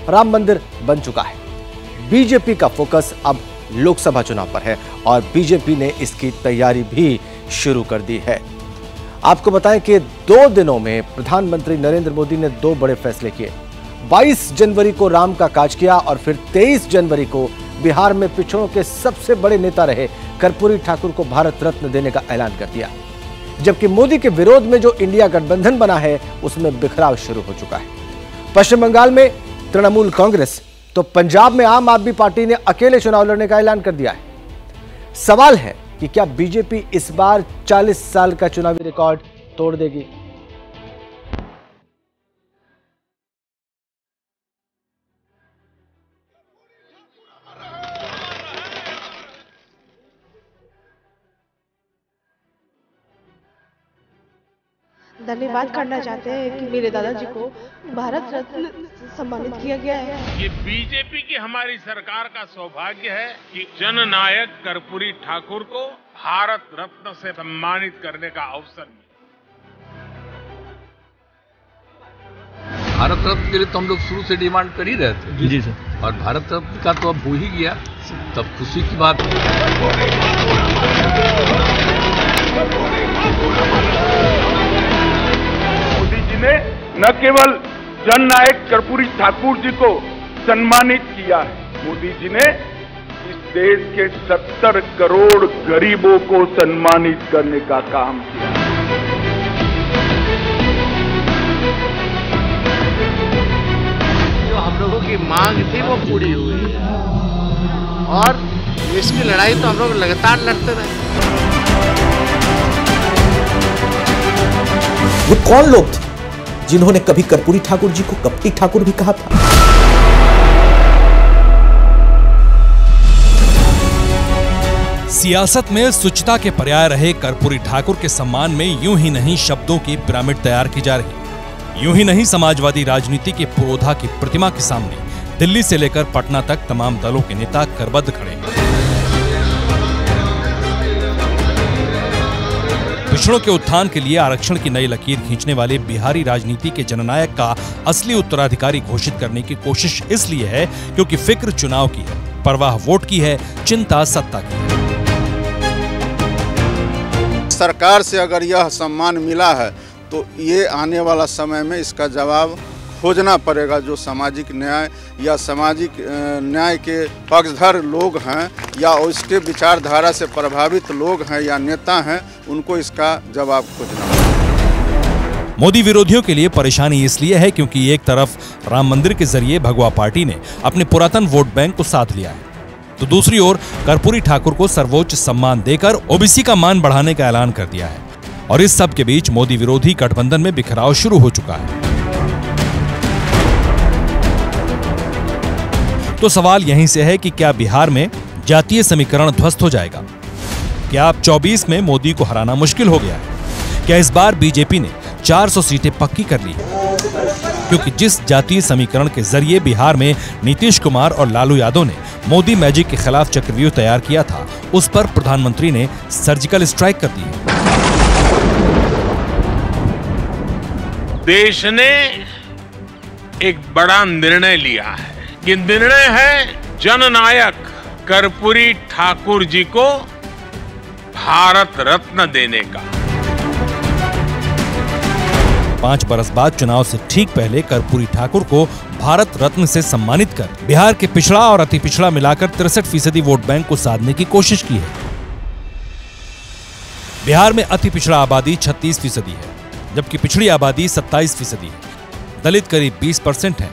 राम मंदिर बन चुका है। बीजेपी का फोकस अब लोकसभा चुनाव पर है और बीजेपी ने इसकी तैयारी भी शुरू कर दी है। आपको बताएं कि 2 दिनों में प्रधानमंत्री नरेंद्र मोदी ने 2 बड़े फैसले किए। 22 जनवरी को राम का काज किया और फिर 23 जनवरी को बिहार में पिछड़ों के सबसे बड़े नेता रहे कर्पूरी ठाकुर को भारत रत्न देने का ऐलान कर दिया। जबकि मोदी के विरोध में जो इंडिया गठबंधन बना है उसमें बिखराव शुरू हो चुका है। पश्चिम बंगाल में तृणमूल कांग्रेस तो पंजाब में आम आदमी पार्टी ने अकेले चुनाव लड़ने का ऐलान कर दिया है। सवाल है कि क्या बीजेपी इस बार 40 साल का चुनावी रिकॉर्ड तोड़ देगी? धन्यवाद करना चाहते हैं कि मेरे दादाजी को भारत रत्न सम्मानित किया गया है। ये बीजेपी की हमारी सरकार का सौभाग्य है कि जननायक कर्पूरी ठाकुर को भारत रत्न से सम्मानित करने का अवसर मिला। भारत रत्न के लिए तो हम लोग शुरू से डिमांड कर ही रहे थे। जी सर। और भारत रत्न का तो अब हो ही गया, तब खुशी की बात ने न केवल जननायक कर्पूरी ठाकुर जी को सम्मानित किया है, मोदी जी ने इस देश के 70 करोड़ गरीबों को सम्मानित करने का काम किया। जो हम लोगों की मांग थी वो पूरी हुई है और इसकी लड़ाई तो हम लोग लगातार लड़ते रहे। वो कौन लोग थे जिन्होंने कभी कर्पूरी ठाकुर जी को कपटी ठाकुर भी कहा था? सियासत में शुचिता के पर्याय रहे कर्पूरी ठाकुर के सम्मान में यूं ही नहीं शब्दों की पिरामिड तैयार की जा रही। यूं ही नहीं समाजवादी राजनीति के पुरोधा की प्रतिमा के सामने दिल्ली से लेकर पटना तक तमाम दलों के नेता करबद्ध खड़े हैं। पिछड़ों के उत्थान के लिए आरक्षण की नई लकीर खींचने वाले बिहारी राजनीति के जननायक का असली उत्तराधिकारी घोषित करने की कोशिश इसलिए है क्योंकि फिक्र चुनाव की है, परवाह वोट की है, चिंता सत्ता की है। सरकार से अगर यह सम्मान मिला है तो ये आने वाला समय में इसका जवाब खोजना पड़ेगा। जो सामाजिक न्याय या सामाजिक न्याय के पक्षधर लोग हैं या उसके विचारधारा से प्रभावित लोग हैं या नेता हैं, उनको इसका जवाब खोजना पड़ेगा। मोदी विरोधियों के लिए परेशानी इसलिए है क्योंकि एक तरफ राम मंदिर के जरिए भगवा पार्टी ने अपने पुरातन वोट बैंक को साथ लिया है, तो दूसरी ओर कर्पूरी ठाकुर को सर्वोच्च सम्मान देकर ओबीसी का मान बढ़ाने का ऐलान कर दिया है। और इस सब के बीच मोदी विरोधी गठबंधन में बिखराव शुरू हो चुका है। तो सवाल यहीं से है कि क्या बिहार में जातीय समीकरण ध्वस्त हो जाएगा? क्या अब 24 में मोदी को हराना मुश्किल हो गया है? क्या इस बार बीजेपी ने 400 सीटें पक्की कर ली? क्योंकि जिस जातीय समीकरण के जरिए बिहार में नीतीश कुमार और लालू यादव ने मोदी मैजिक के खिलाफ चक्रव्यूह तैयार किया था, उस पर प्रधानमंत्री ने सर्जिकल स्ट्राइक कर दी। देश ने एक बड़ा निर्णय लिया है। ये निर्णय है जननायक कर्पूरी ठाकुर जी को भारत रत्न देने का। 5 बरस बाद चुनाव से ठीक पहले कर्पूरी ठाकुर को भारत रत्न से सम्मानित कर बिहार के पिछड़ा और अति पिछड़ा मिलाकर 63% वोट बैंक को साधने की कोशिश की है। बिहार में अति पिछड़ा आबादी 36% है, जबकि पिछड़ी आबादी 27% है। दलित करीब 20% है,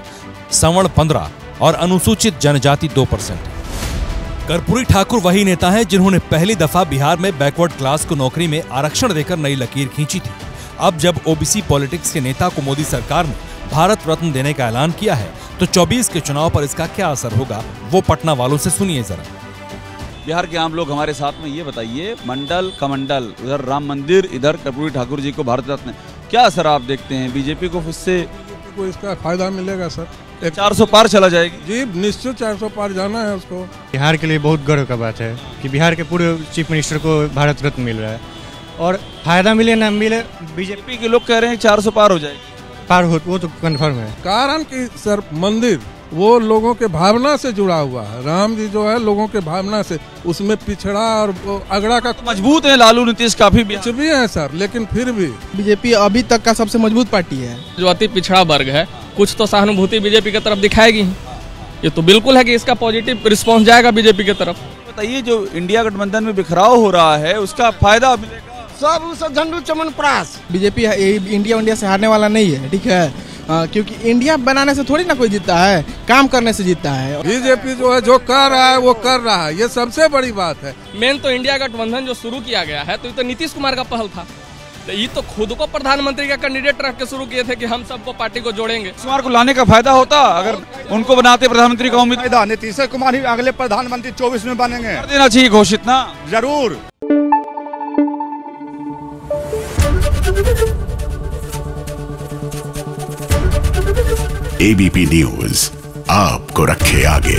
सवर्ण 15% और अनुसूचित जनजाति 2% है। कर्पूरी ठाकुर वही नेता हैं जिन्होंने पहली दफा बिहार में बैकवर्ड क्लास को नौकरी में आरक्षण देकर नई लकीर खींची थी। अब जब ओबीसी पॉलिटिक्स के नेता को मोदी सरकार ने भारत रत्न देने का ऐलान किया है, तो 24 के चुनाव पर इसका क्या असर होगा, वो पटना वालों से सुनिए जरा। बिहार के आम लोग हमारे साथ में ये बताइए, मंडल कमंडल, उधर राम मंदिर, इधर कर्पूरी ठाकुर जी को भारत रत्न, क्या असर आप देखते हैं? बीजेपी को इसका फायदा मिलेगा सर। 400 पार चला जाएगी जी, निश्चित 400 पार जाना है उसको। बिहार के लिए बहुत गर्व का बात है कि बिहार के पूरे चीफ मिनिस्टर को भारत रत्न मिल रहा है, और फायदा मिले ना मिले बीजेपी के लोग कह रहे हैं 400 पार हो जाएगी। पार हो, वो तो कंफर्म है। कारण कि सर मंदिर वो लोगों के भावना से जुड़ा हुआ है। राम जी जो है लोगों के भावना से, उसमें पिछड़ा और अगड़ा का मजबूत है। लालू नीतीश काफी कुछ भी है सर, लेकिन फिर भी बीजेपी अभी तक का सबसे मजबूत पार्टी है। जो अति पिछड़ा वर्ग है, कुछ तो सहानुभूति बीजेपी की तरफ दिखाएगी। ये तो बिल्कुल है कि इसका पॉजिटिव रिस्पॉन्स जाएगा बीजेपी की तरफ। बताइए, जो इंडिया गठबंधन में बिखराव हो रहा है उसका फायदा मिलेगा सब झंडू चमन प्रास। बीजेपी इंडिया से हारने वाला नहीं है, ठीक है, क्योंकि इंडिया बनाने से थोड़ी ना कोई जीतता है, काम करने से जीतता है। बीजेपी जो है जो कर रहा है वो कर रहा है, ये सबसे बड़ी बात है। मेन तो इंडिया गठबंधन जो शुरू किया गया है, तो ये तो नीतीश कुमार का पहल था। तो ये तो खुद को प्रधानमंत्री का कैंडिडेट रख के शुरू किए थे कि हम सबको पार्टी को जोड़ेंगे। कुमार को लाने का फायदा होता अगर उनको बनाते प्रधानमंत्री का उम्मीद। नीतीश कुमार ही अगले प्रधानमंत्री 24 में बनेंगे। कर देना चाहिए घोषित ना, जरूर। एबीपी न्यूज आपको रखे आगे।